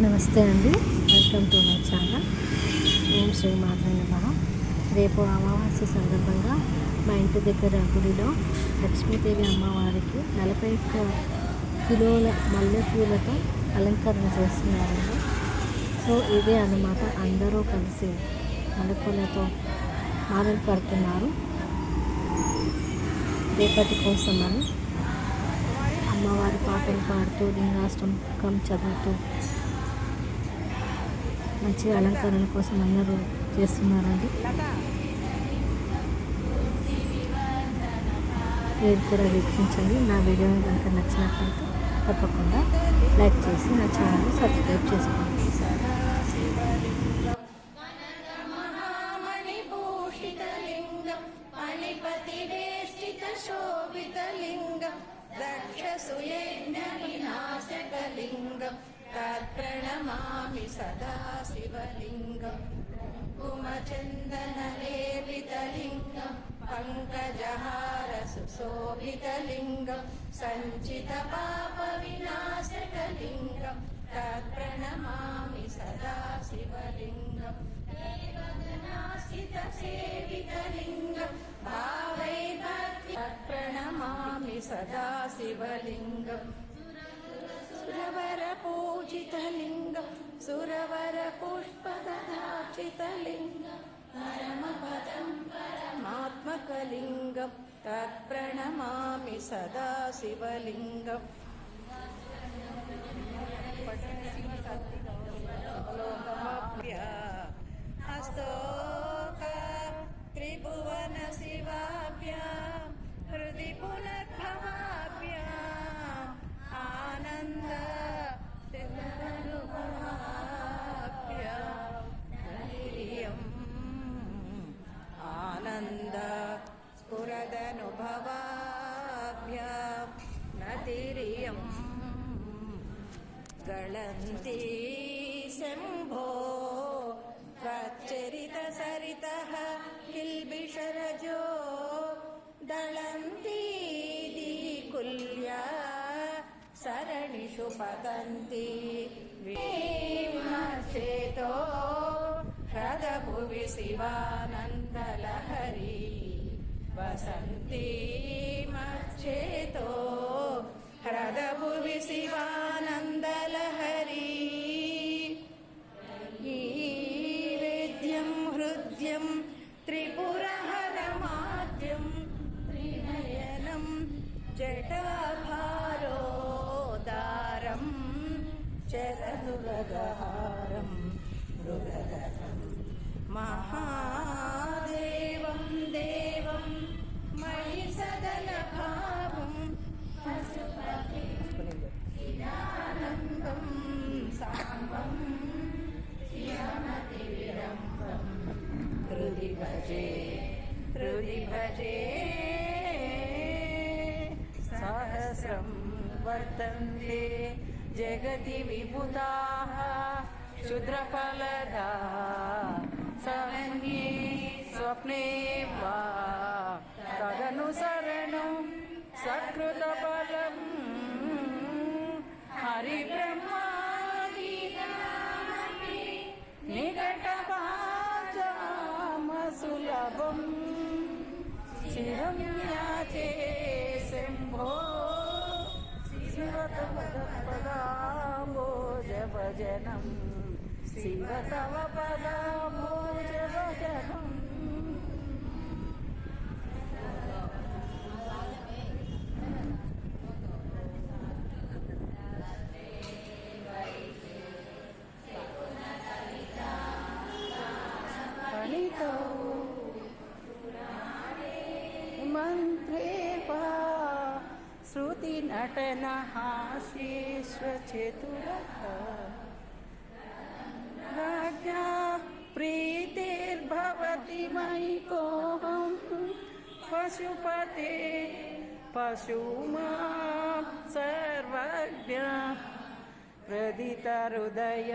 నమస్తే అండి, welcome to my channel. ఓం శ్రీ మాత్రే నమః. రేపు అమావాస్య సందర్భంగా మా ఇంటి దగ్గర గుడిలో లక్ష్మీదేవి అమ్మవారికి 41 కిలోల మల్లెపూలతో అలంకరణ చేస్తున్నారండి. సో ఇదే అన్నమాట, అందరూ కలిసి మల్లెపూలతో మాలలు కడుతున్నారు. రేపటి కోసమని అమ్మవారి పాటలు పాడుతూ లింగాష్టకం చదువుతూ మంచి అలంకరణ కోసం అందరూ చేస్తున్నారండి. మీరు కూడా వీక్షించండి. నా వీడియో కనుక నచ్చినట్లయితే తప్పకుండా లైక్ చేసి నా ఛానల్ని సబ్స్క్రైబ్ చేసుకోండి. दक्षसुयज्ञविनाशकलिङ्गं तत्प्रणमामि सदा शिवलिङ्गं कुमचन्दनलेपितलिङ्गं पङ्कजहारसुशोभितलिङ्गं सञ्चितपापविनाशकलिङ्गं तत्प्रणमामि सदा शिवलिङ्गं देवगणासितसेवितलिङ्गं प्रणमामि सदा शिवलिङ्गं सुरवरपूजितलिङ्गं सुरवरपुष्पदधाचितलिङ्गं परमपदं परमात्मकलिङ्गं तत्प्रणमामि सदा शिवलिङ्गम् हस्तोक त्रिभुवन शिवाभ्या हृदि पुनर्भवाभ्या आनन्द अनुभवाभ्या धैर्यम् आनन्द स्फुरदनुभवाभ्या नतिर्यम् गळन्ति शम्भो त्वच्चरितसरितः किल्बिषरजो दळन्ति दीकुल्या सरणिषु पतन्ति विमर्शेतो ह्रदभुवि शिवानन्दलहरी वसन्ति मच्चेतो ह्रदभुवि शिवानन्दलहरी हृद्यं त्रिपुरहरमाद्यं त्रिनयनं जटाभारोदारं चरदुरगहारं मृगधरं महादेवं देवं मयि सदनभावं पशुपतिदानन्दं साम्बं हृदि भजे सहस्रं वर्तन्ते जगति विभुताः क्षुद्रफलदा समन्ये स्वप्ने वा तदनुसरणं सकृतफलं हरिब्रह्मादीनामपि निकटवाचामसुलभं शिरं याचे शम्भो शिवतवपदाम्बोजभजनं शिवतवपदाम्बोजभजनम् मंत्रे वा श्रुतिनटनः श्रीश्वचतुरः राज्ञा प्रीतिर्भवति मयि कोऽहं पशुपते पशुमां सर्वज्ञ प्रदितहृदय